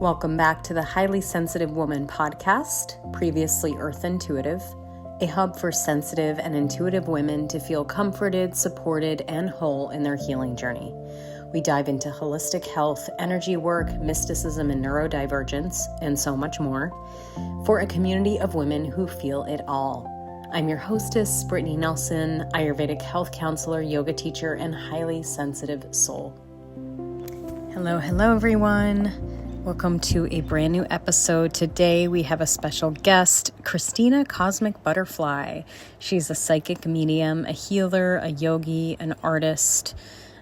Welcome back to the Highly Sensitive Woman podcast, previously Earth Intuitive, a hub for sensitive and intuitive women to feel comforted, supported, and whole in their healing journey. We dive into holistic health, energy work, mysticism and neurodivergence, and so much more, for a community of women who feel it all. I'm your hostess, Brittany Nelson, Ayurvedic health counselor, yoga teacher, and highly sensitive soul. Hello, everyone. Welcome to a brand new episode. Today we have a special guest, Kristina Cosmic Butterfly. She's a psychic medium, a healer, a yogi, an artist,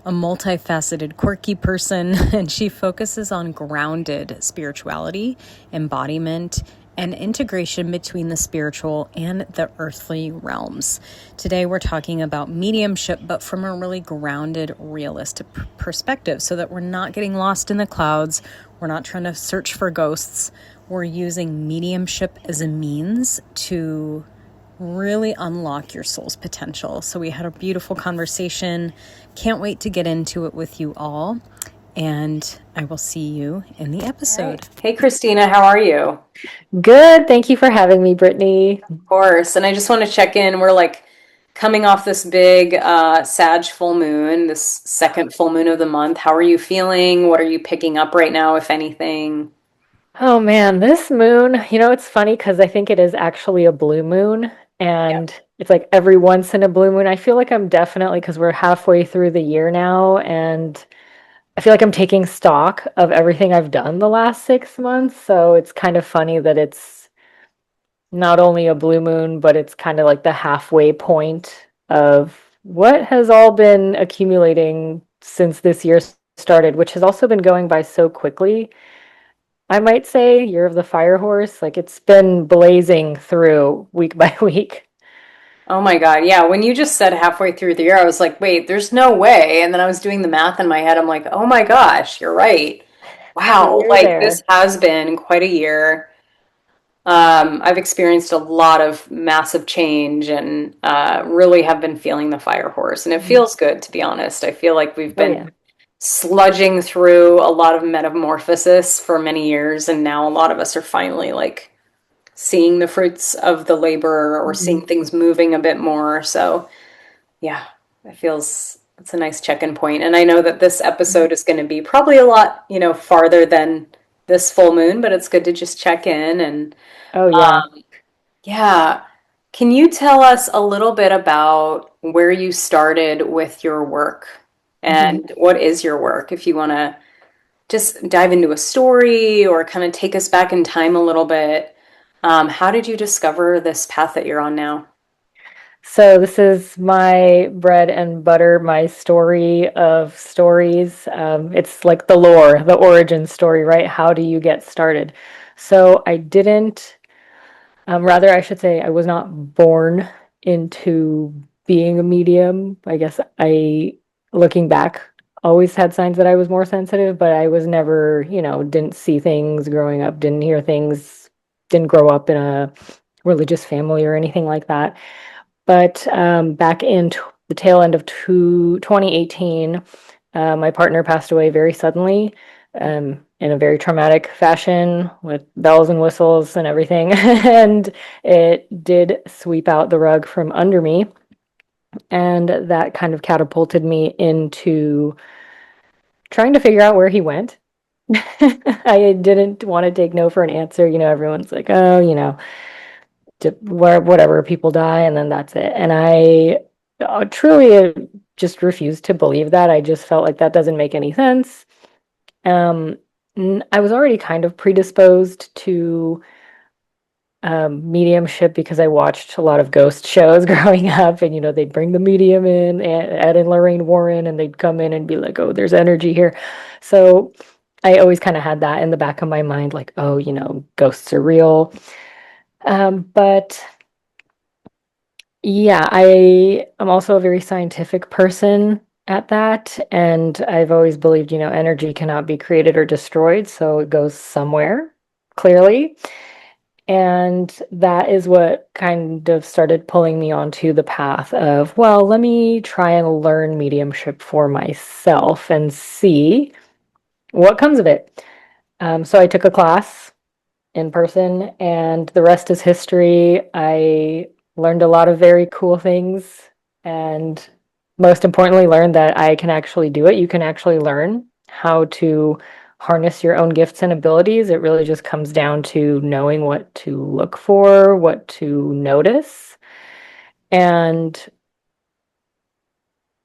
a multifaceted, quirky person, and she focuses on grounded spirituality, embodiment, and integration between the spiritual and the earthly realms. Today we're talking about mediumship, but from a really grounded, realistic perspective, so that we're not getting lost in the clouds. We're not trying to search for ghosts. We're using mediumship as a means to really unlock your soul's potential. So we had a beautiful conversation. Can't wait to get into it with you all. And I will see you in the episode. Right. Hey, Kristina, how are you? Good. Thank you for having me, Brittany. Of course. And I just want to check in. We're coming off this big Sag full moon, this second full moon of the month. How are you feeling? What are you picking up right now, if anything? Oh man, this moon, it's funny because I think it is actually a blue moon, and it's like every once in a blue moon. I feel like I'm definitely, because we're halfway through the year now, and I feel like I'm taking stock of everything I've done the last 6 months. So it's kind of funny that it's not only a blue moon, but it's kind of like the halfway point of what has all been accumulating since this year started, which has also been going by so quickly. I might say year of the fire horse, like it's been blazing through week by week. Oh my God. Yeah. When you just said halfway through the year, I was like, wait, there's no way. And then I was doing the math in my head. I'm like, oh my gosh, you're right. Wow. We're This there. has been quite a year. I've experienced a lot of massive change and really have been feeling the fire horse. And it Mhm. feels good, to be honest. I feel like we've Oh been yeah. sludging through a lot of metamorphosis for many years. And now a lot of us are finally seeing the fruits of the labor or Mhm. seeing things moving a bit more. So, yeah, it's a nice check-in point. And I know that this episode is going to be probably a lot, farther than this full moon, but it's good to just check in and Oh yeah. um, yeah. Can you tell us a little bit about where you started with your work Mhm. and what is your work? If you want to just dive into a story or kind of take us back in time a little bit. How did you discover this path that you're on now? So this is my bread and butter, my story of stories. It's like the lore, the origin story, right? How do you get started? So I didn't, rather, I should say, I was not born into being a medium. I guess looking back, always had signs that I was more sensitive, but I was never, didn't see things growing up, didn't hear things, didn't grow up in a religious family or anything like that. But back in the tail end of 2018, my partner passed away very suddenly, in a very traumatic fashion with bells and whistles and everything. And it did sweep out the rug from under me. And that kind of catapulted me into trying to figure out where he went. I didn't want to take no for an answer. Everyone's like, oh, whatever, people die and then that's it. And I truly just refused to believe that. I just felt like that doesn't make any sense. Um, I was already kind of predisposed to mediumship because I watched a lot of ghost shows growing up, and they'd bring the medium in, Ed and Lorraine Warren, and they'd come in and be like, "Oh, there's energy here." So I always kind of had that in the back of my mind, like, "Oh, ghosts are real." But yeah, I am also a very scientific person at that, and I've always believed, energy cannot be created or destroyed, so it goes somewhere, clearly. And that is what kind of started pulling me onto the path of, well, let me try and learn mediumship for myself and see what comes of it. So I took a class in person, and the rest is history. I learned a lot of very cool things, and most importantly, learned that I can actually do it. You can actually learn how to harness your own gifts and abilities. It really just comes down to knowing what to look for, what to notice, and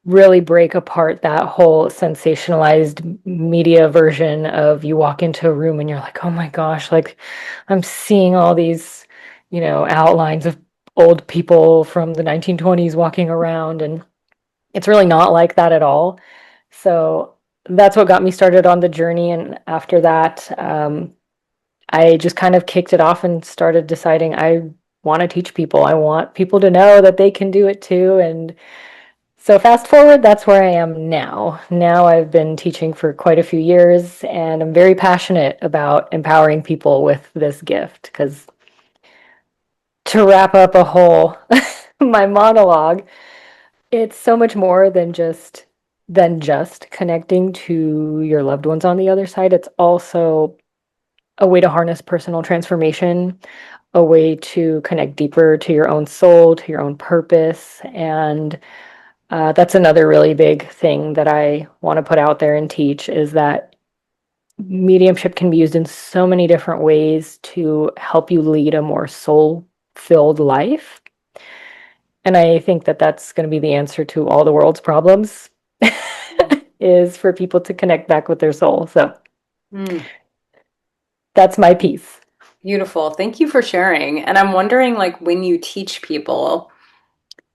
really break apart that whole sensationalized media version of you walk into a room and you're like, oh my gosh, like I'm seeing all these, outlines of old people from the 1920s walking around, and it's really not like that at all. So that's what got me started on the journey. And after that, I just kind of kicked it off and started deciding I want to teach people. I want people to know that they can do it too. And so fast forward, that's where I am now. Now I've been teaching for quite a few years, and I'm very passionate about empowering people with this gift. Because to wrap up a whole my monologue, it's so much more than just connecting to your loved ones on the other side. It's also a way to harness personal transformation, a way to connect deeper to your own soul, to your own purpose, and that's another really big thing that I want to put out there and teach is that mediumship can be used in so many different ways to help you lead a more soul-filled life. And I think that that's going to be the answer to all the world's problems is for people to connect back with their soul. So that's my piece. Beautiful. Thank you for sharing. And I'm wondering, like, when you teach people,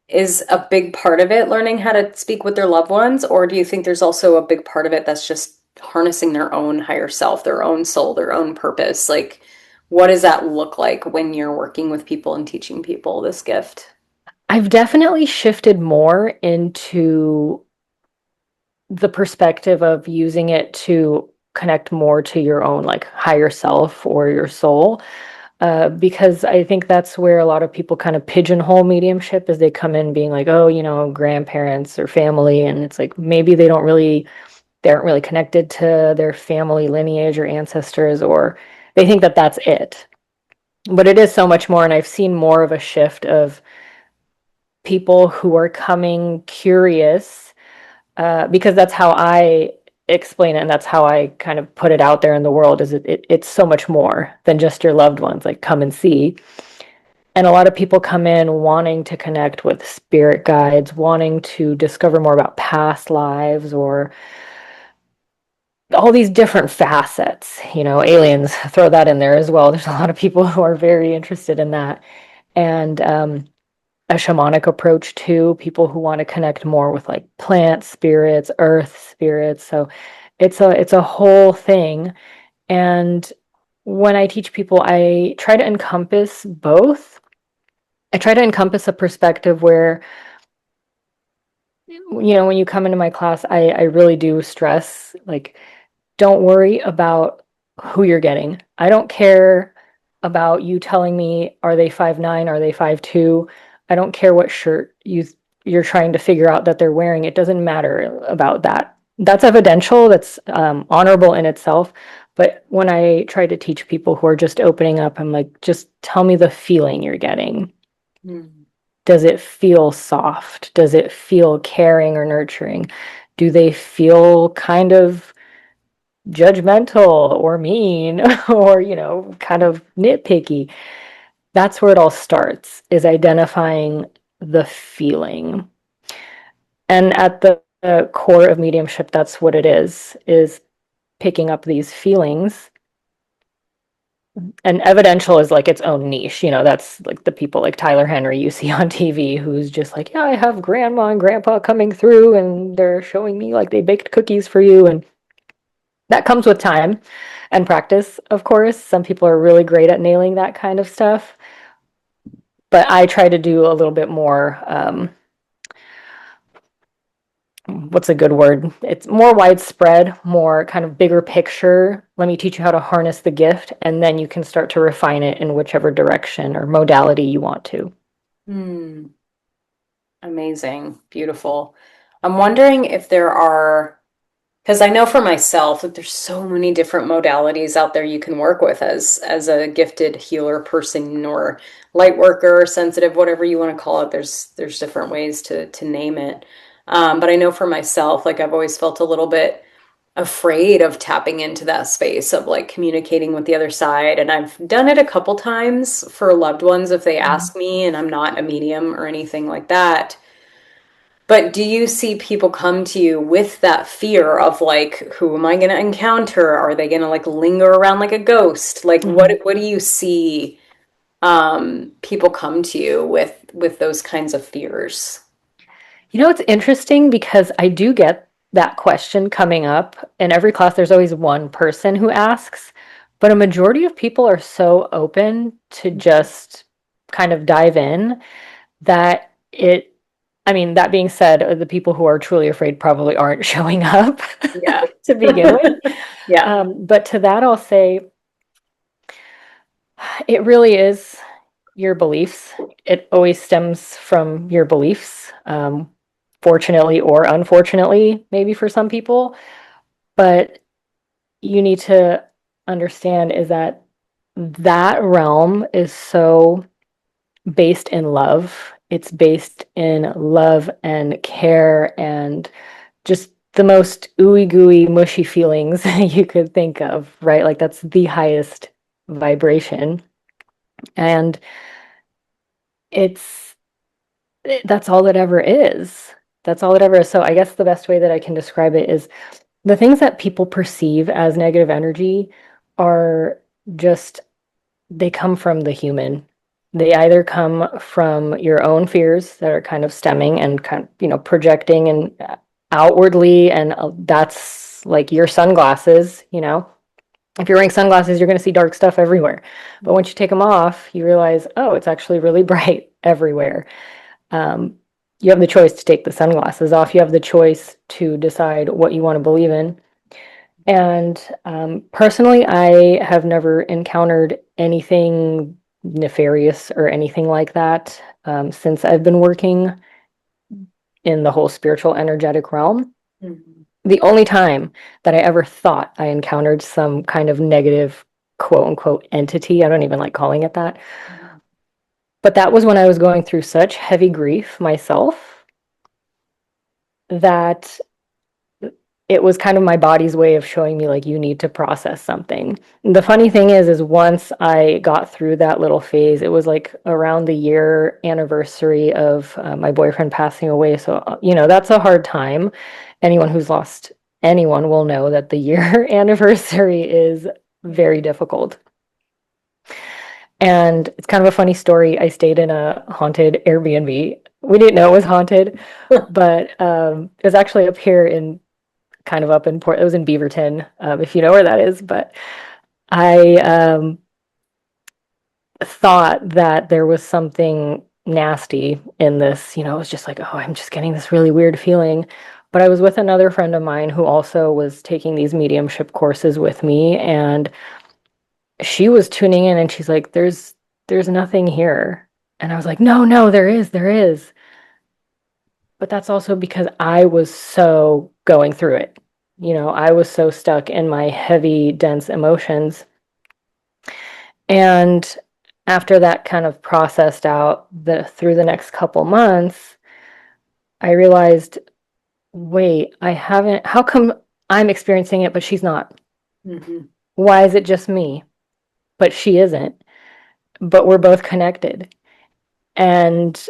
is a big part of it learning how to speak with their loved ones, or do you think there's also a big part of it that's just harnessing their own higher self, their own soul, their own purpose? Like, what does that look like when you're working with people and teaching people this gift? I've definitely shifted more into the perspective of using it to connect more to your own like higher self or your soul. Because I think that's where a lot of people kind of pigeonhole mediumship as they come in being like, oh, grandparents or family. And it's like maybe they aren't really connected to their family lineage or ancestors, or they think that that's it. But it is so much more. And I've seen more of a shift of people who are coming curious, because that's how I explain it, and that's how I kind of put it out there in the world is it's so much more than just your loved ones, like come and see. And a lot of people come in wanting to connect with spirit guides, wanting to discover more about past lives or all these different facets, aliens, throw that in there as well. There's a lot of people who are very interested in that. And a shamanic approach too, people who want to connect more with like plant spirits, earth spirits. So it's a whole thing. And when I teach people, I try to encompass both. I try to encompass a perspective where, when you come into my class, I really do stress, like, don't worry about who you're getting. I don't care about you telling me, are they 5'9", are they 5'2". I don't care what shirt you're trying to figure out that they're wearing. It doesn't matter about that. That's evidential, that's honorable in itself. But when I try to teach people who are just opening up, I'm like, just tell me the feeling you're getting. Mm. Does it feel soft? Does it feel caring or nurturing? Do they feel kind of judgmental or mean or, kind of nitpicky? That's where it all starts, is identifying the feeling. And at the core of mediumship, that's what it is picking up these feelings. And evidential is like its own niche, that's like the people like Tyler Henry you see on TV who's just like, yeah, I have grandma and grandpa coming through and they're showing me like they baked cookies for you. And that comes with time and practice, of course. Some people are really great at nailing that kind of stuff. But I try to do a little bit more, what's a good word? It's more widespread, more kind of bigger picture. Let me teach you how to harness the gift, and then you can start to refine it in whichever direction or modality you want to. Amazing. Beautiful. I'm wondering if there are Because I know for myself that there's so many different modalities out there you can work with as a gifted healer person or light worker, sensitive, whatever you want to call it. There's different ways to name it. But I know for myself, like I've always felt a little bit afraid of tapping into that space of like communicating with the other side. And I've done it a couple times for loved ones if they Mhm. ask me, and I'm not a medium or anything like that. But do you see people come to you with that fear of like, who am I going to encounter? Are they going to like linger around like a ghost? Like, Mhm. what do you see people come to you with those kinds of fears? You know, it's interesting because I do get that question coming up. In every class, there's always one person who asks, but a majority of people are so open to just kind of dive in that I mean, that being said, the people who are truly afraid probably aren't showing up Yeah. to begin with. Yeah. But to that, I'll say it really is your beliefs. It always stems from your beliefs, fortunately or unfortunately, maybe for some people. But you need to understand is that that realm is so based in love. It's based in love and care and just the most ooey gooey, mushy feelings you could think of, right? Like that's the highest vibration. And it's that's all it ever is. That's all it ever is. So I guess the best way that I can describe it is the things that people perceive as negative energy are just they come from the human. They either come from your own fears that are kind of stemming and kind of, projecting and outwardly, and that's like your sunglasses, If you're wearing sunglasses, you're going to see dark stuff everywhere. But once you take them off, you realize, oh, it's actually really bright everywhere. Um, you have the choice to take the sunglasses off. You have the choice to decide what you want to believe in. And personally, I have never encountered anything nefarious or anything like that since I've been working in the whole spiritual energetic realm. Mhm. The only time that I ever thought I encountered some kind of negative quote unquote entity, I don't even like calling it that, but that was when I was going through such heavy grief myself that it was kind of my body's way of showing me like you need to process something. The funny thing is once I got through that little phase, it was like around the year anniversary of my boyfriend passing away. So that's a hard time. Anyone who's lost anyone will know that the year anniversary is very difficult. And it's kind of a funny story. I stayed in a haunted Airbnb. We didn't know it was haunted, but it was actually up here in kind of up in Port. It was in Beaverton, if you know where that is. But I thought that there was something nasty in this. It was just like, oh, I'm just getting this really weird feeling. But I was with another friend of mine who also was taking these mediumship courses with me, and she was tuning in, and she's like, "There's nothing here," and I was like, "No, no, there is, there is." But that's also because I was so going through it. I was so stuck in my heavy, dense emotions. And after that kind of processed out through the next couple months, I realized, wait, I haven't, how come I'm experiencing it, but she's not? Mhm. Why is it just me? But she isn't. But we're both connected. And,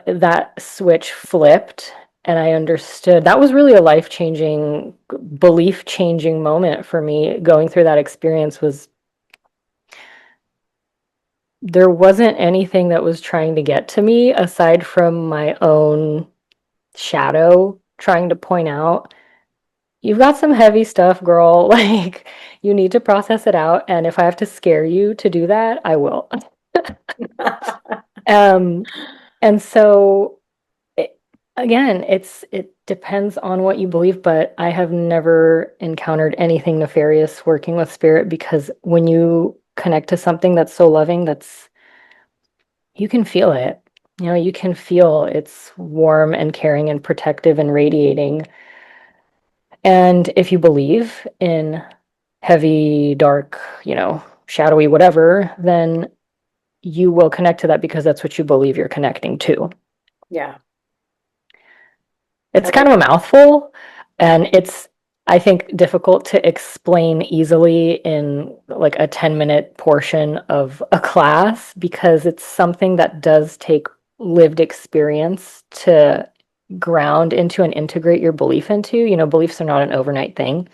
that switch flipped and I understood that was really a life-changing, belief-changing moment for me going through that experience was there wasn't anything that was trying to get to me aside from my own shadow trying to point out, you've got some heavy stuff, girl. Like, you need to process it out. And if I have to scare you to do that, I will. Um, and so again, it depends on what you believe, but I have never encountered anything nefarious working with spirit because when you connect to something that's so loving, that's you can feel it. You can feel it's warm and caring and protective and radiating. And if you believe in heavy, dark, shadowy, whatever, then you will connect to that because that's what you believe you're connecting to. Yeah. It's I kind like of a mouthful, Yeah. and it's, I think, difficult to explain easily in like a 10-minute portion of a class because it's something that does take lived experience to ground into and integrate your belief into. Beliefs are not an overnight thing.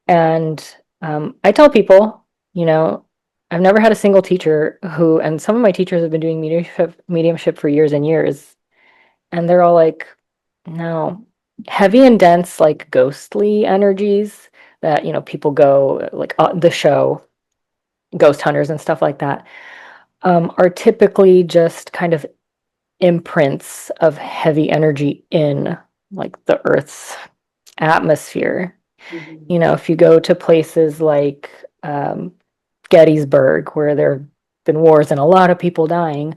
And I tell people, you know, I've never had a single teacher who, and some of my teachers have been doing mediumship for years and years, and they're all like, no, heavy and dense, like ghostly energies that, people go like the show, ghost hunters and stuff like that, are typically just kind of imprints of heavy energy in like the Earth's atmosphere. Mhm. If you go to places like Gettysburg, where there have been wars and a lot of people dying,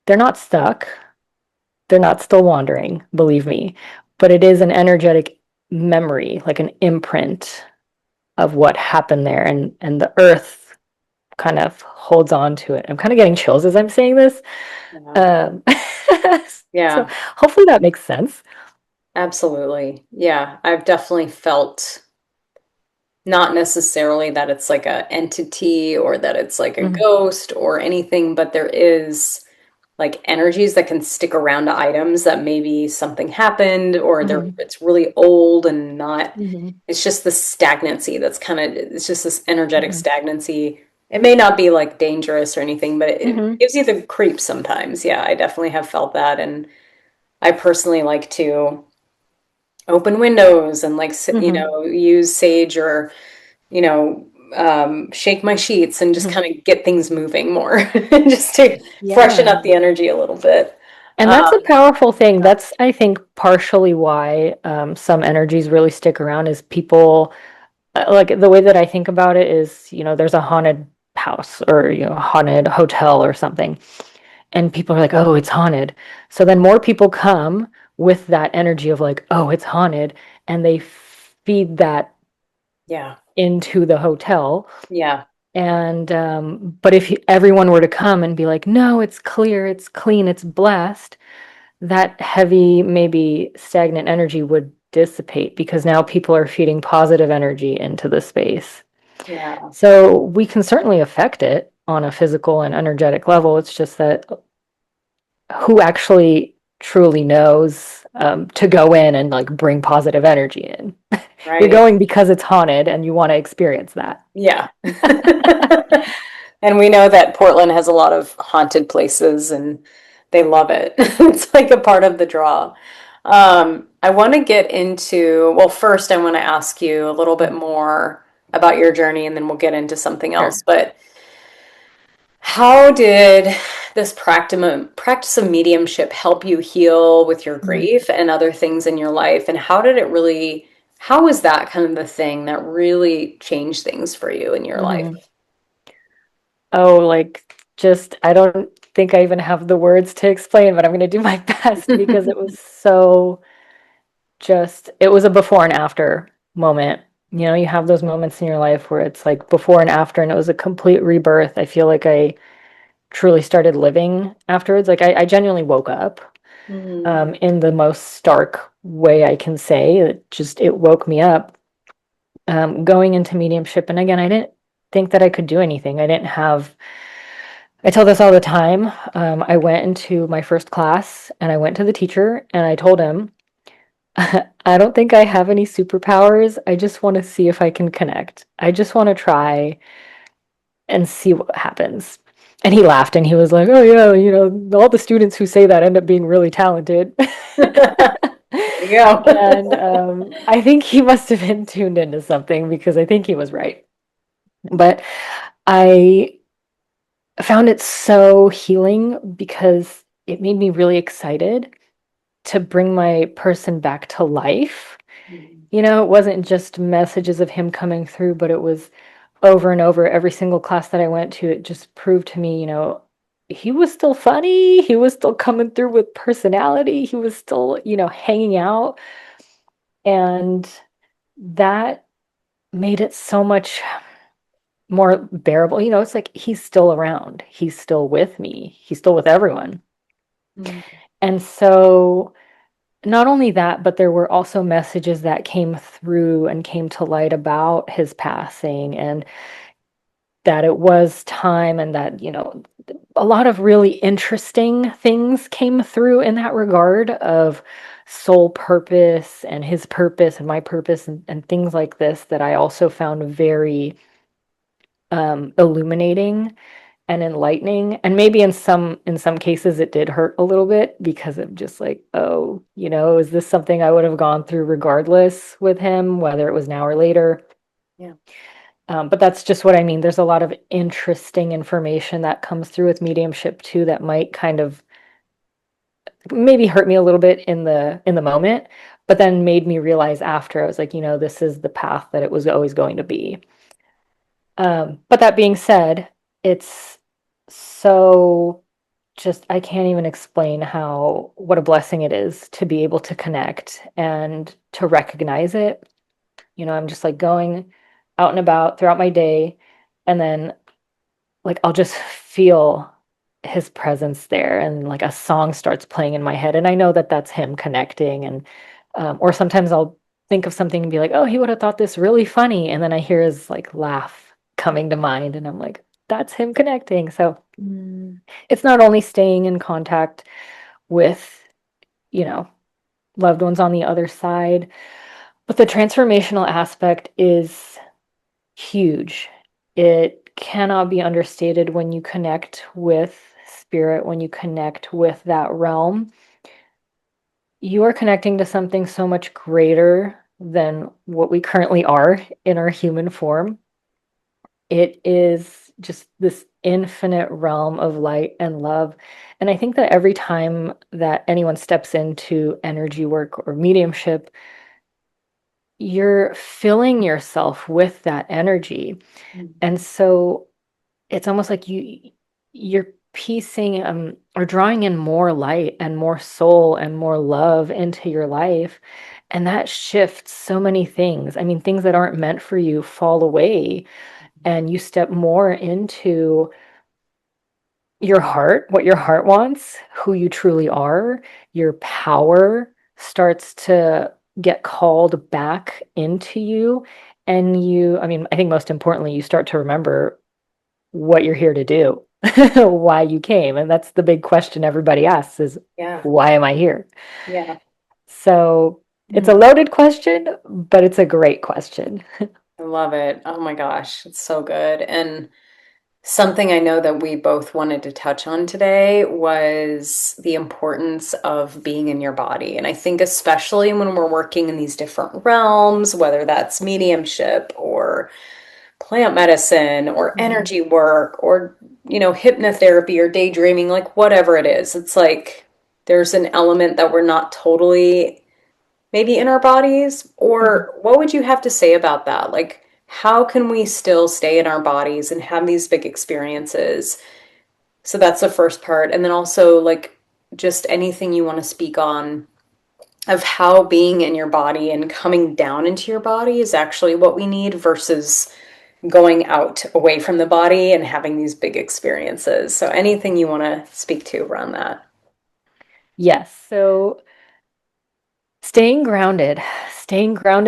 they're not stuck. They're not still wandering, believe me. But it is an energetic memory, like an imprint of what happened there. And the earth kind of holds on to it. I'm kind of getting chills as I'm saying this. Yeah. Um, so Yeah. hopefully that makes sense. Absolutely. Yeah. I've definitely felt not necessarily that it's like a entity or that it's like a Mhm, ghost or anything, but there is like energies that can stick around to items that maybe something happened or mhm, it's really old and not mhm, it's just this stagnancy that's kind of it's just this energetic mhm, stagnancy. It may not be like dangerous or anything, but it mhm, gives you the creeps sometimes. Yeah, I definitely have felt that, and I personally like to open windows and like mhm, use sage or shake my sheets and just mhm. kind of get things moving more, just to freshen Yeah. up the energy a little bit. And that's a Um, powerful thing. That's, I think, partially why some energies really stick around is people, like the way that I think about it is, there's a haunted house or, a haunted hotel or something. And people are like, oh, it's haunted. So then more people come with that energy of like, oh, it's haunted. And they feed that yeah, into the hotel. yeah, And, but if everyone were to come and be like, no, it's clear, it's clean, it's blessed, that heavy, maybe stagnant energy would dissipate because now people are feeding positive energy into the space. yeah, So we can certainly affect it on a physical and energetic level. It's just that who actually truly knows to go in and like bring positive energy in. You're right. going because it's haunted and you want to experience that. Yeah. And we know that Portland has a lot of haunted places and they love it. It's like a part of the draw. I want to get into, well, first, I want to ask you a little bit more about your journey and then we'll get into something else. Sure. But how did this practice of mediumship help you heal with your Mhm. grief and other things in your life? And how was that kind of the thing that really changed things for you in your life? Mhm. Oh, like just, I don't think I even have the words to explain, but I'm going to do my best because it was so just, it was a before and after moment. You have those moments in your life where it's like before and after, and it was a complete rebirth. I feel like I truly started living afterwards. Like I genuinely woke up Mm, in the most stark way I can say. It woke me up going into mediumship. And again, I didn't think that I could do anything. I tell this all the time. I went into my first class and I went to the teacher and I told him, I don't think I have any superpowers. I just want to see if I can connect. I just want to try and see what happens. And he laughed and he was like, oh, yeah, all the students who say that end up being really talented. there you go. And I think he must have been tuned into something because I think he was right. But I found it so healing because it made me really excited to bring my person back to life. It wasn't just messages of him coming through, but it was over and over every single class that I went to. It just proved to me, he was still funny. He was still coming through with personality. He was still, hanging out. And that made it so much more bearable. It's like he's still around. He's still with me. He's still with everyone. Mm. And so not only that, but there were also messages that came through and came to light about his passing, and that it was time, and that, a lot of really interesting things came through in that regard of soul purpose and his purpose and my purpose, and things like this that I also found very illuminating and enlightening. And maybe in some cases it did hurt a little bit, because of just like, oh, is this something I would have gone through regardless with him, whether it was now or later? Yeah. But that's just what I mean. There's a lot of interesting information that comes through with mediumship too, that might kind of maybe hurt me a little bit in the moment, but then made me realize after, I was like, this is the path that it was always going to be. But that being said, it's so just, I can't even explain how what a blessing it is to be able to connect and to recognize it. I'm just like going out and about throughout my day, and then like I'll just feel his presence there, and like a song starts playing in my head, and I know that that's him connecting. And or sometimes I'll think of something and be like, oh, he would have thought this really funny, and then I hear his like laugh coming to mind, and I'm like, that's him connecting. So Mm. it's not only staying in contact with, you know loved ones on the other side, but the transformational aspect is huge. It cannot be understated. When you connect with spirit, when you connect with that realm, you are connecting to something so much greater than what we currently are in our human form. It is just this infinite realm of light and love. And I think that every time that anyone steps into energy work or mediumship, you're filling yourself with that energy. Mm. And so it's almost like you're piecing or drawing in more light and more soul and more love into your life, and that shifts so many things. I mean, things that aren't meant for you fall away, and you step more into your heart, what your heart wants, who you truly are. Your power starts to get called back into you, and I mean, I think most importantly, you start to remember what you're here to do, why you came. And that's the big question everybody asks is, Yeah. why am I here? Yeah. So it's a Mm. loaded question, but it's a great question. I love it. Oh my gosh, it's so good. And something I know that we both wanted to touch on today was the importance of being in your body. And I think especially when we're working in these different realms, whether that's mediumship or plant medicine or Mhm. energy work or, hypnotherapy or daydreaming, like whatever it is, it's like there's an element that we're not totally maybe in our bodies. Mhm. Or what would you have to say about that? Like, how can we still stay in our bodies and have these big experiences? So that's the first part. And then also, like, just anything you want to speak on of how being in your body and coming down into your body is actually what we need versus going out away from the body and having these big experiences. So anything you want to speak to around that? Yes. So staying grounded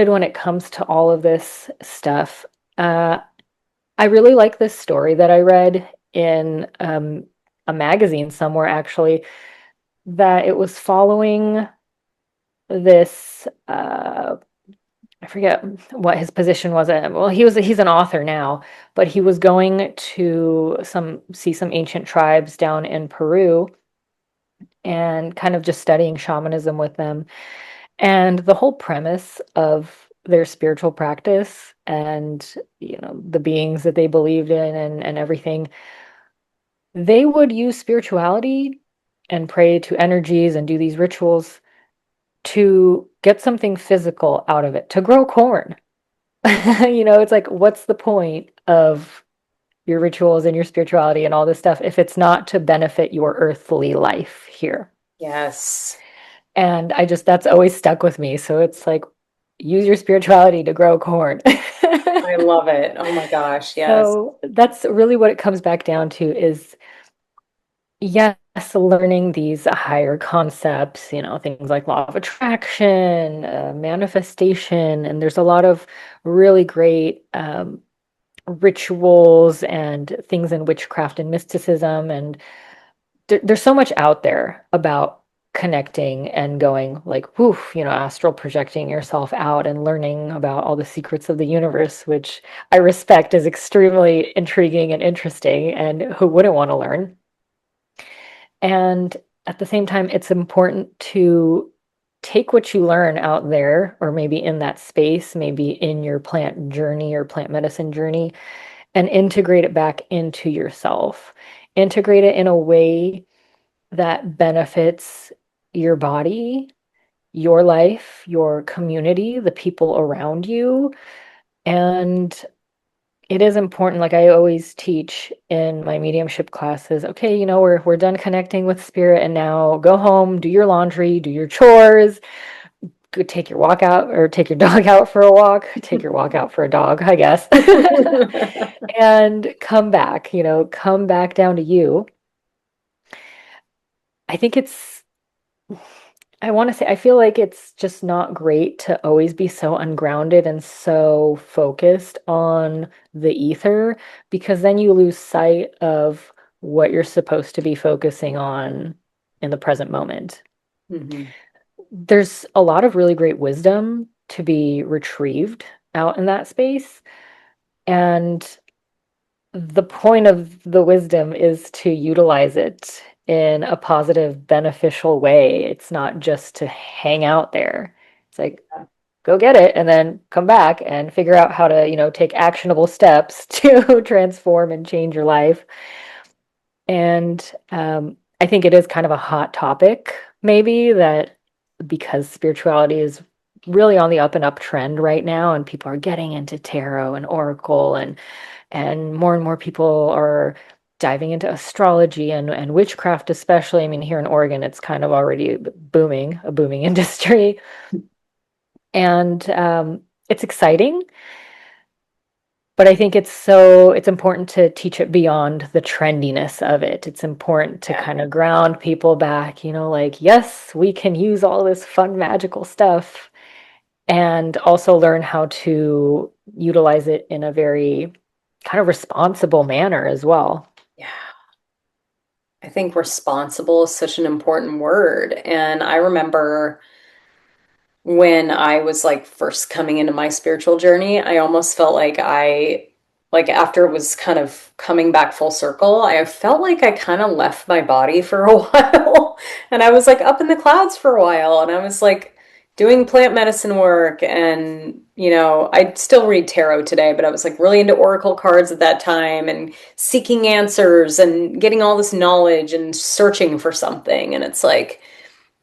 when it comes to all of this stuff. Uh, I really like this story that I read in a magazine somewhere, actually, that it was following this. I forget what his position was. Well, he's an author now, but he was going to see some ancient tribes down in Peru, and kind of just studying shamanism with them. And the whole premise of their spiritual practice, and the beings that they believed in, and everything, they would use spirituality and pray to energies and do these rituals to get something physical out of it, to grow corn. It's like, what's the point of your rituals and your spirituality and all this stuff if it's not to benefit your earthly life here? Yes. And that's always stuck with me. So it's like, use your spirituality to grow corn. I love it. Oh my gosh, yes. So that's really what it comes back down to is yes, learning these higher concepts, things like law of attraction, manifestation, and there's a lot of really great rituals and things in witchcraft and mysticism, and there's so much out there about connecting and going like woof, astral projecting yourself out and learning about all the secrets of the universe, which I respect is extremely intriguing and interesting, and who wouldn't want to learn? And at the same time, it's important to take what you learn out there, or maybe in that space, maybe in your plant journey or plant medicine journey, and integrate it back into yourself. Integrate it in a way that benefits your body, your life, your community, the people around you. And it is important, like I always teach in my mediumship classes, okay, we're done connecting with spirit, and now go home, do your laundry, do your chores, go take your walk out or take your dog out for a walk, take your walk out for a dog, I guess. And come back, come back down to you. I think I want to say, I feel like it's just not great to always be so ungrounded and so focused on the ether, because then you lose sight of what you're supposed to be focusing on in the present moment. Mhm. There's a lot of really great wisdom to be retrieved out in that space. And the point of the wisdom is to utilize it in a positive, beneficial way. It's not just to hang out there. It's like, go get it and then come back and figure out how to, take actionable steps to transform and change your life. And I think it is kind of a hot topic, maybe, that because spirituality is really on the up and up trend right now, and people are getting into tarot and oracle, and more people are diving into astrology and witchcraft, especially. I mean, here in Oregon, it's kind of already booming, a booming industry. And it's exciting, but I think it's important to teach it beyond the trendiness of it. It's important to Yeah. kind of ground people back, like, yes, we can use all this fun, magical stuff, and also learn how to utilize it in a very kind of responsible manner as well. Yeah. I think responsible is such an important word. And I remember when I was like first coming into my spiritual journey, I almost felt like like after it was kind of coming back full circle, I felt like I kind of left my body for a while. And I was like up in the clouds for a while. And I was like doing plant medicine work. And, I still read tarot today, but I was like really into oracle cards at that time and seeking answers and getting all this knowledge and searching for something. And it's like,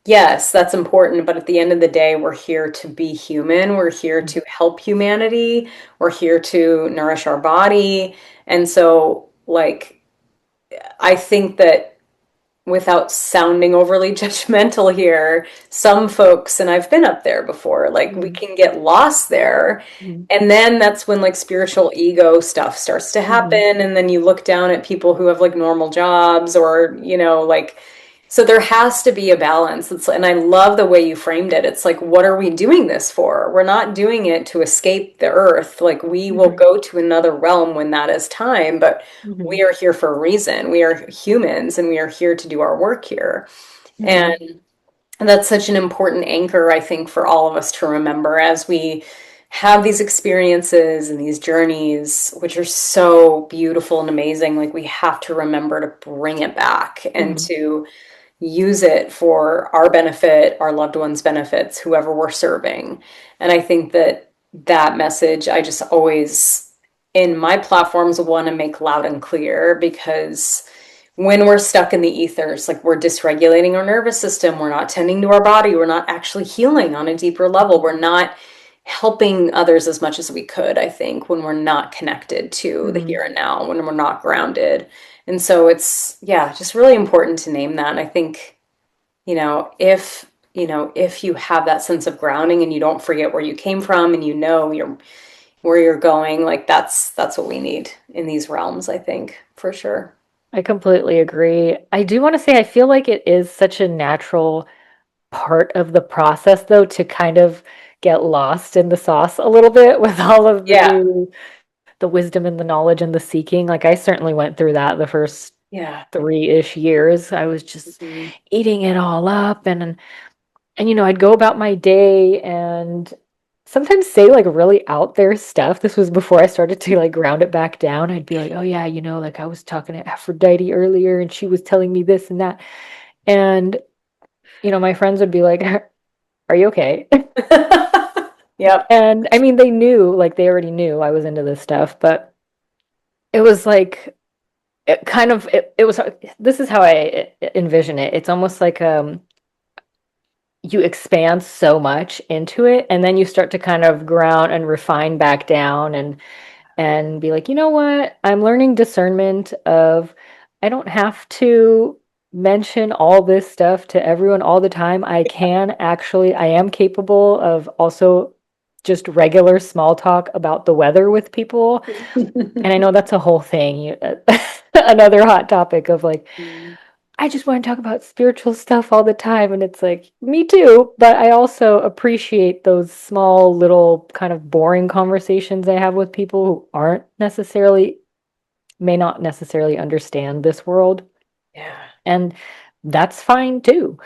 yes, that's important, but at the end of the day, we're here to be human. We're here to help humanity. We're here to nourish our body. And so, like, I think that without sounding overly judgmental here, some folks, and I've been up there before, like we Mhm. can get lost there. Mhm. And then that's when like spiritual ego stuff starts to Mhm. happen. And then you look down at people who have like normal jobs or, like, so there has to be a balance. And I love the way you framed it. It's like, what are we doing this for? We're not doing it to escape the earth. Like we will Mhm. go to another realm when that is time, but we Mhm. are here for a reason. We are humans and we are here to do our work here. Mhm. And that's such an important anchor, I think, for all of us to remember as we have these experiences and these journeys, which are so beautiful and amazing. Like, we have to remember to bring it back and Mhm. to use it for our benefit, our loved ones' benefits, whoever we're serving. And I think that that message, I just always, in my platforms, want to make loud and clear because when we're stuck in the ethers, like we're dysregulating our nervous system, we're not tending to our body, we're not actually healing on a deeper level, we're not helping others as much as we could, I think, when we're not connected to the Mhm. here and now, when we're not grounded. And so it's, yeah, just really important to name that. And I think, if if you have that sense of grounding and you don't forget where you came from and where you're going, like that's what we need in these realms, I think, for sure. I completely agree. I do want to say I feel like it is such a natural part of the process, though, to kind of get lost in the sauce a little bit with all of Yeah. the wisdom and the knowledge and the seeking. Like I certainly went through that the first Yeah. 3-ish years. I was just Mhm. eating it all up, and I'd go about my day and sometimes say like really out there stuff. This was before I started to like ground it back down. I'd be like, "Oh yeah, like I was talking to Aphrodite earlier and she was telling me this and that." And my friends would be like, "Are you okay?" Yep. And I mean, they knew, like they already knew I was into this stuff, but it was like it was this is how I envision it. It's almost like you expand so much into it and then you start to kind of ground and refine back down and be like, you know what? I'm learning discernment of I don't have to mention all this stuff to everyone all the time. I am capable of also just regular small talk about the weather with people. And I know that's a whole thing. Another hot topic of like, I just want to talk about spiritual stuff all the time. And it's like, me too. But I also appreciate those small, little, kind of boring conversations I have with people who may not necessarily understand this world. Yeah. And that's fine too.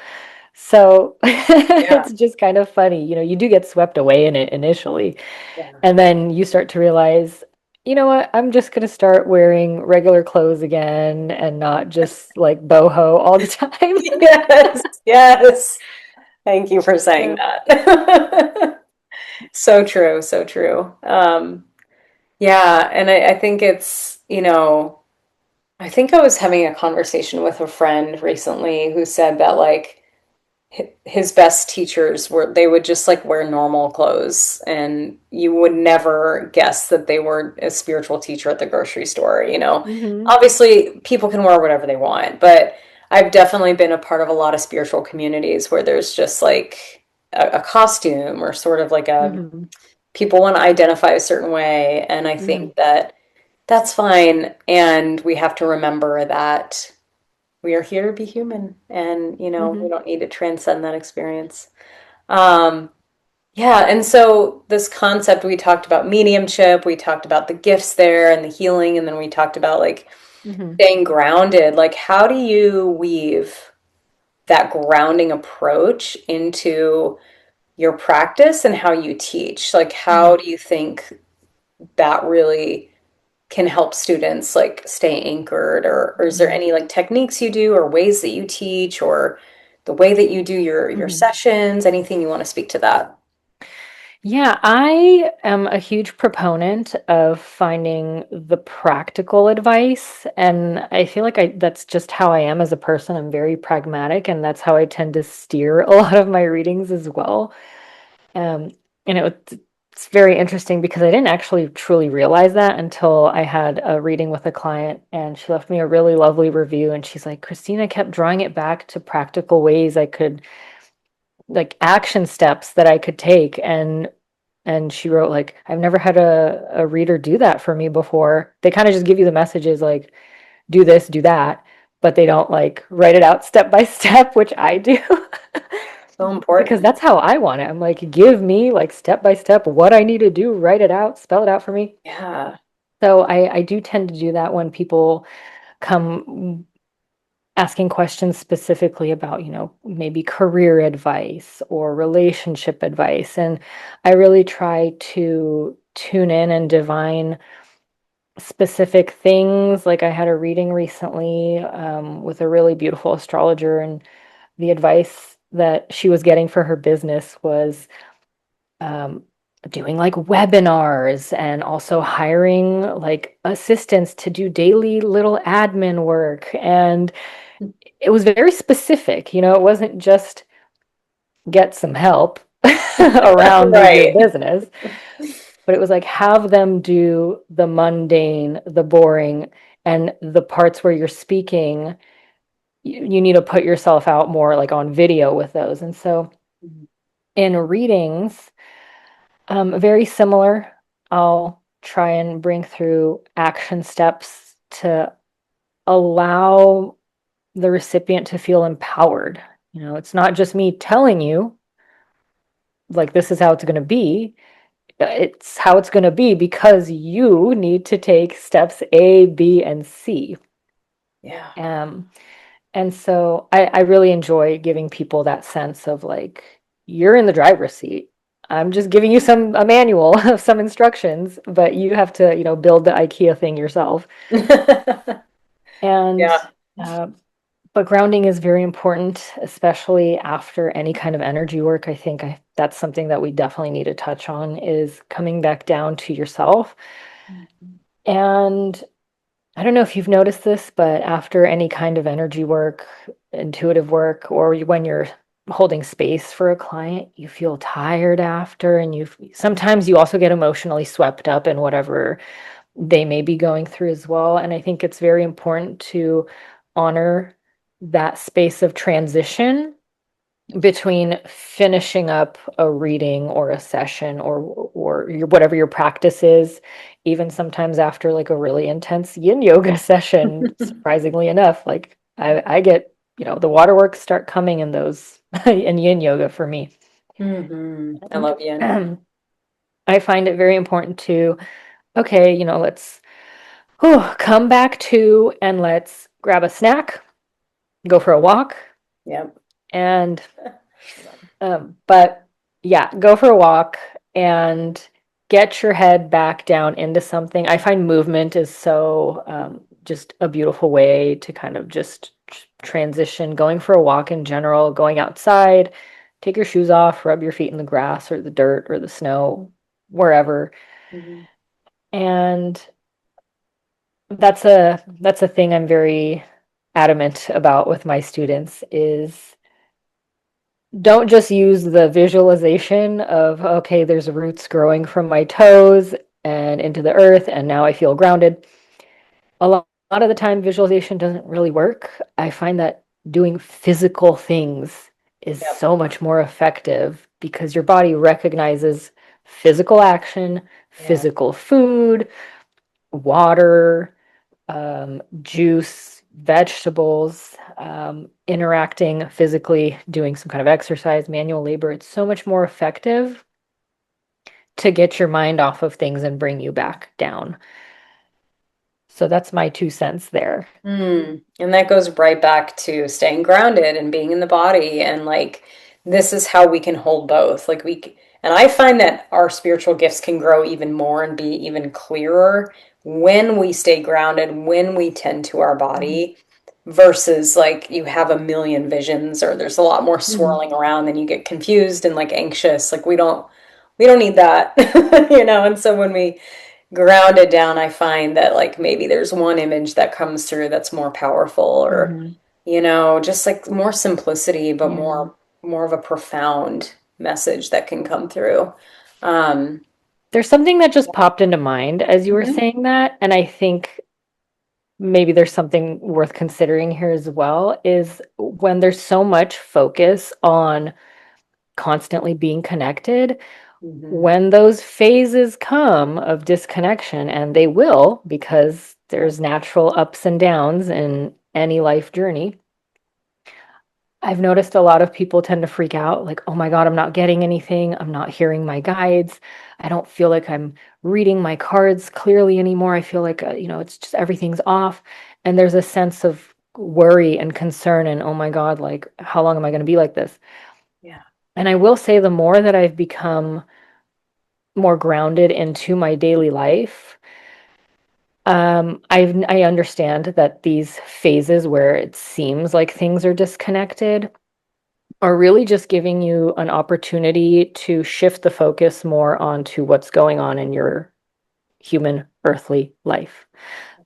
So Yeah. it's just kind of funny. You do get swept away in it initially. Yeah. And then you start to realize, you know what? I'm just going to start wearing regular clothes again and not just like boho all the time. Yes. Yes. Thank you for saying Yeah. that. So true, so true. Yeah, and I think I think I was having a conversation with a friend recently who said that like his best teachers they would just like wear normal clothes and you would never guess that they were a spiritual teacher at the grocery store. Hmm. Obviously people can wear whatever they want, but I've definitely been a part of a lot of spiritual communities where there's just like a costume or sort of like a Hmm. people want to identify a certain way, and I Hmm. think that that's fine, and we have to remember that we are here to be human, and we Hmm. don't need to transcend that experience. um yeah, and so this concept, we talked about mediumship, we talked about the gifts there and the healing, and then we talked about like Hmm. staying grounded. Like, how do you weave that grounding approach into your practice and how you teach? Like, how Hmm. do you think that really can help students like stay anchored, or is there Hmm. any like techniques you do or ways that you teach or the way that you do your Hmm. sessions, anything you want to speak to that? Yeah, I am a huge proponent of finding the practical advice, and I feel like that's just how I am as a person. I'm very pragmatic, and that's how I tend to steer a lot of my readings as well. Um, and it's very interesting because I didn't actually truly realize that until I had a reading with a client, and she left me a really lovely review, and she's like, Christina kept drawing it back to practical ways I could, like action steps that I could take, and she wrote like, I've never had a reader do that for me before. They kind of just give you the messages like, do this, do that, but they don't like write it out step by step, which I do. So Because important. that's how I want it. I'm like, give me like step by step what I need to do, write it out, spell it out for me. Yeah. So I do tend to do that when people come asking questions specifically about, maybe career advice or relationship advice. And I really try to tune in and divine specific things. Like I had a reading recently with a really beautiful astrologer, and the advice that she was getting for her business was um, doing like webinars and also hiring like assistants to do daily little admin work. And it was very specific, it wasn't just get some help around your Right. business, but it was like have them do the mundane, the boring, and the parts where you're speaking you need to put yourself out more like on video with those. And so Mhm. in readings, very similar. I'll try and bring through action steps to allow the recipient to feel empowered. It's not just me telling you, like, this is how it's going to be. It's how it's going to be because you need to take steps A, B, and C. Yeah. Um, and so I really enjoy giving people that sense of like, you're in the driver's seat. I'm just giving you a manual of some instructions, but you have to, build the IKEA thing yourself. And Yeah. uh, but grounding is very important, especially after any kind of energy work. I think that's something that we definitely need to touch on is coming back down to yourself. Mhm. And I don't know if you've noticed this, but after any kind of energy work, intuitive work, or when you're holding space for a client, you feel tired after, and sometimes you also get emotionally swept up in whatever they may be going through as well. And I think it's very important to honor that space of transition between finishing up a reading or a session or whatever your practice is, even sometimes after like a really intense yin yoga session, surprisingly enough, like I get, the waterworks start coming in those in yin yoga for me. I love yin. And I find it very important to, okay, let's come back to and let's grab a snack, go for a walk, Yep. and but yeah, go for a walk and get your head back down into something. I find movement is so just a beautiful way to kind of just transition. Going for a walk in general, going outside, take your shoes off, rub your feet in the grass or the dirt or the snow, wherever. Mhm. And that's a thing I'm very adamant about with my students is don't just use the visualization of, okay, there's roots growing from my toes and into the earth, and now I feel grounded. A lot of the time, visualization doesn't really work. I find that doing physical things is Yep. so much more effective because your body recognizes physical action, Yeah. physical food, water, juice, vegetables, interacting physically, doing some kind of exercise, manual labor. It's so much more effective to get your mind off of things and bring you back down. So that's my 2 cents there. And that goes right back to staying grounded and being in the body. And like, this is how we can hold both. And I find that our spiritual gifts can grow even more and be even clearer when we stay grounded, when we tend to our Mhm. body versus like you have a million visions or there's a lot more Mhm. swirling around and you get confused and like anxious. Like, we don't need that, And so when we grounded down, I find that like maybe there's one image that comes through that's more powerful or, Mhm. just like more simplicity, but Yeah. more of a profound message that can come through. Um, There's something that just popped into mind as you were mhm, saying that, and I think maybe there's something worth considering here as well is when there's so much focus on constantly being connected, mhm, when those phases come of disconnection, and they will because yeah, there's natural ups and downs in any life journey. I've noticed a lot of people tend to freak out, like, oh my God, I'm not getting anything. I'm not hearing my guides. I don't feel like I'm reading my cards clearly anymore. I feel like, it's just everything's off. And there's a sense of worry and concern, and oh my God, like, how long am I going to be like this? yeah. And I will say, the more that I've become more grounded into my daily life, I understand that these phases where it seems like things are disconnected are really just giving you an opportunity to shift the focus more onto what's going on in your human earthly life.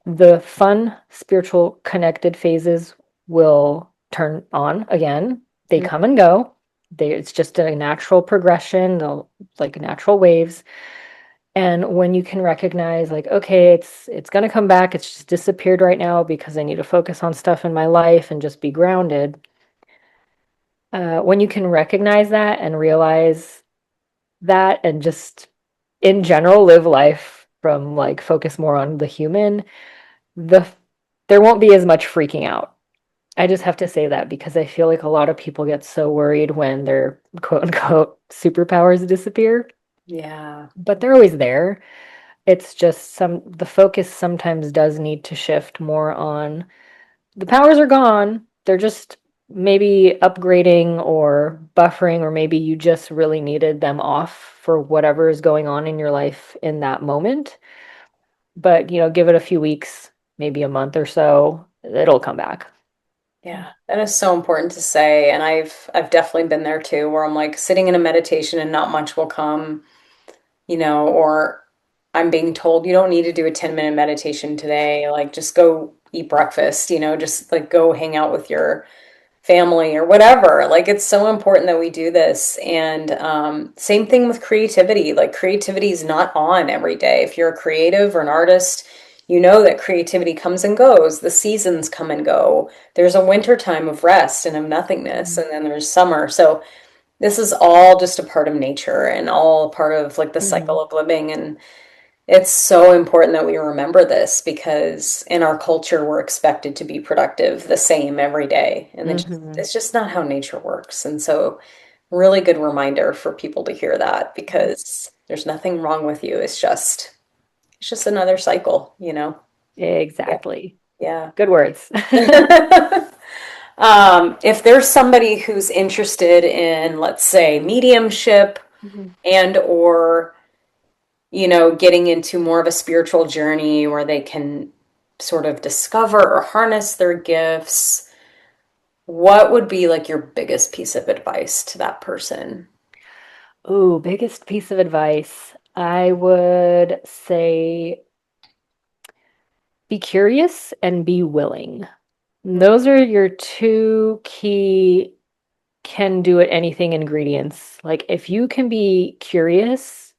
The fun, spiritual, connected phases will turn on again. They come and go. It's just a natural progression, like natural waves. And when you can recognize like, okay, it's gonna come back, it's just disappeared right now because I need to focus on stuff in my life and just be grounded. When you can recognize that and realize that and just in general live life from like focus more on the human, the there won't be as much freaking out. I just have to say that because I feel like a lot of people get so worried when their quote unquote superpowers disappear, Yeah. but they're always there. It's just the focus sometimes does need to shift more on the powers are gone. They're just maybe upgrading or buffering, or maybe you just really needed them off for whatever is going on in your life in that moment. But, give it a few weeks, maybe a month or so, it'll come back. Yeah, that is so important to say. And I've definitely been there too, where I'm like sitting in a meditation and not much will come, or I'm being told you don't need to do a 10-minute meditation today. Like just go eat breakfast, just like go hang out with your family or whatever. Like it's so important that we do this. And same thing with creativity. Like creativity is not on every day. If you're a creative or an artist, you know that creativity comes and goes. The seasons come and go. There's a winter time of rest and of nothingness, and then there's summer. So this is all just a part of nature and all part of like the cycle Mhm. of living. And it's so important that we remember this because in our culture, we're expected to be productive the same every day. And Mhm. it's just not how nature works. And so, really good reminder for people to hear that because there's nothing wrong with you. It's just another cycle. Yeah. Exactly. Yeah. Good words. If there's somebody who's interested in, let's say, mediumship Mhm. and or getting into more of a spiritual journey where they can sort of discover or harness their gifts, what would be like your biggest piece of advice to that person? Ooh, biggest piece of advice. I would say be curious and be willing. Those are your two key can do it anything ingredients. Like if you can be curious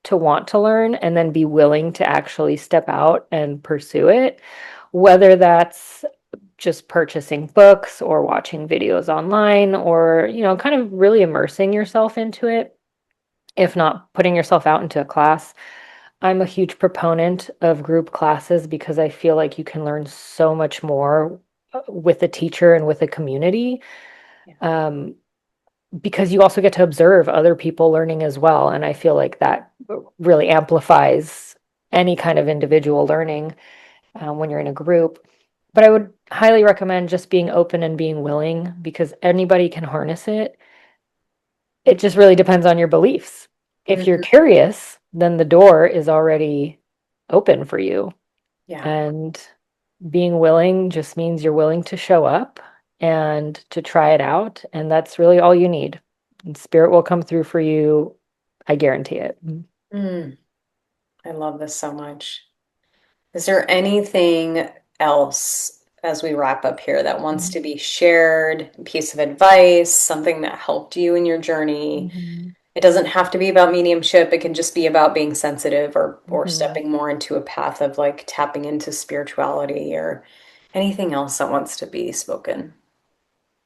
to want to learn and then be willing to actually step out and pursue it, whether that's just purchasing books or watching videos online or, kind of really immersing yourself into it, if not putting yourself out into a class. I'm a huge proponent of group classes because I feel like you can learn so much more with a teacher and with a community. Yeah. Um, because you also get to observe other people learning as well. And I feel like that really amplifies any kind of individual learning when you're in a group. But I would highly recommend just being open and being willing because anybody can harness it. It just really depends on your beliefs. If you're Mhm. curious, then the door is already open for you. Yeah. And being willing just means you're willing to show up and to try it out. And that's really all you need. And spirit will come through for you. I guarantee it. Mm, I love this so much. Is there anything else as we wrap up here that wants to be shared, a piece of advice, something that helped you in your journey? Mhm. It doesn't have to be about mediumship. It can just be about being sensitive or Mhm. stepping more into a path of like tapping into spirituality or anything else that wants to be spoken.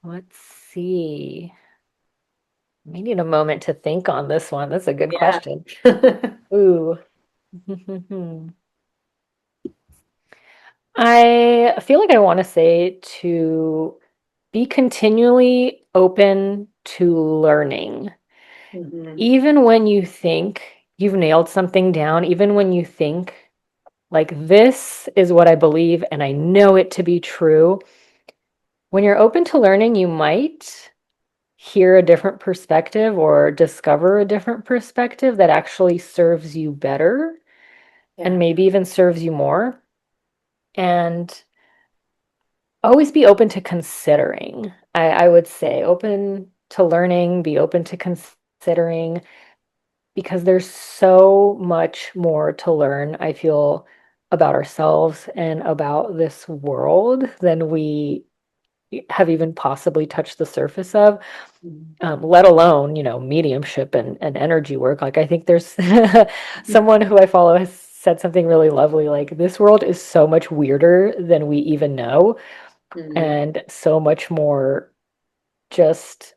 Let's see. We need a moment to think on this one. That's a good Yeah. question. Ooh. I feel like I want to say to be continually open to learning. Mhm. Even when you think you've nailed something down, even when you think, like, this is what I believe and I know it to be true, when you're open to learning, you might hear a different perspective or discover a different perspective that actually serves you better and Yeah. maybe even serves you more. And always be open to considering. I would say open to learning, be open to considering because there's so much more to learn, I feel, about ourselves and about this world than we have even possibly touched the surface of, let alone, mediumship and energy work. Like, I think there's someone who I follow has said something really lovely, like, this world is so much weirder than we even know, and so much more just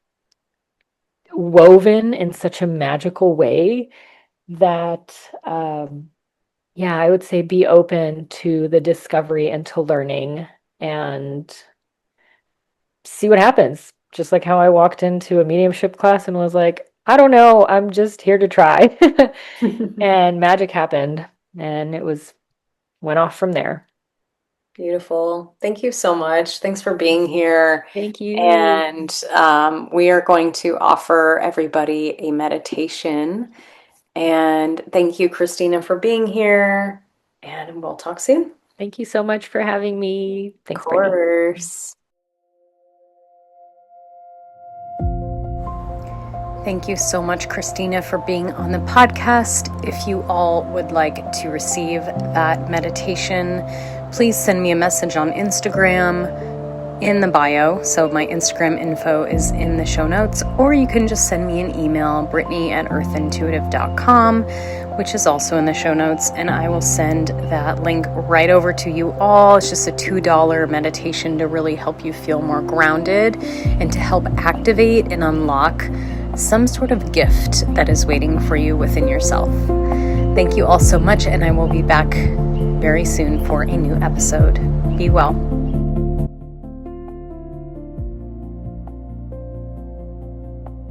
woven in such a magical way that, yeah, I would say be open to the discovery and to learning and see what happens. Just like how I walked into a mediumship class and was like, I don't know, I'm just here to try. And magic happened, and went off from there. Beautiful. Thank you so much. Thanks for being here. Thank you. And we are going to offer everybody a meditation. And thank you, Kristina, for being here. And we'll talk soon. Thank you so much for having me. Of Thanks, Brittany. course. Thank you so much, Kristina, for being on the podcast. If you all would like to receive that meditation, please send me a message on Instagram in the bio. So my Instagram info is in the show notes, or you can just send me an email, brittany@earthintuitive.com, which is also in the show notes, and I will send that link right over to you all. It's just a $2 meditation to really help you feel more grounded and to help activate and unlock some sort of gift that is waiting for you within yourself. Thank you all so much, and I will be back very soon for a new episode. Be well.